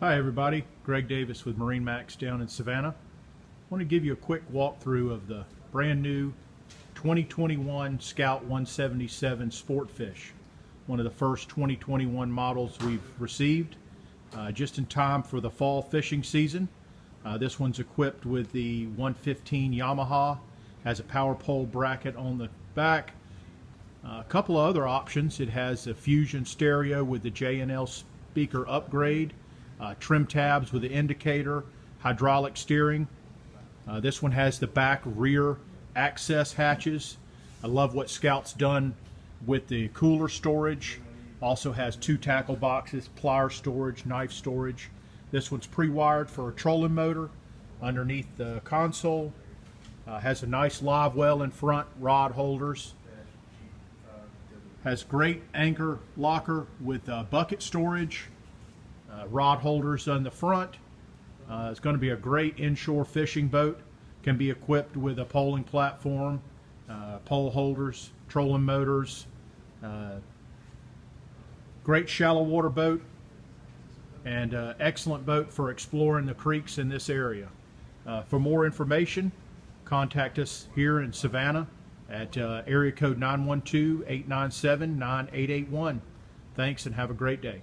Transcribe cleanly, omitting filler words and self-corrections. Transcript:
Hi everybody, Greg Davis with MarineMax down in Savannah. I want to give you a quick walkthrough of the brand new 2021 Scout 177 Sportfish, one of the first 2021 models we've received, just in time for the fall fishing season. This one's equipped with the 115 Yamaha, has a power pole bracket on the back, a couple of other options. It has a Fusion stereo with the J&L speaker upgrade, trim tabs with the indicator, hydraulic steering. This one has the back rear access hatches. I love what Scout's done with the cooler storage. Also has 2 tackle boxes, plier storage, knife storage. This one's pre-wired for a trolling motor underneath the console. Has a nice live well in front, rod holders. Has great anchor locker with bucket storage, rod holders on the front. It's going to be a great inshore fishing boat. Can be equipped with a poling platform, pole holders, trolling motors. Great shallow water boat, and excellent boat for exploring the creeks in this area. For more information, contact us here in Savannah at area code 912-897-9881. Thanks and have a great day.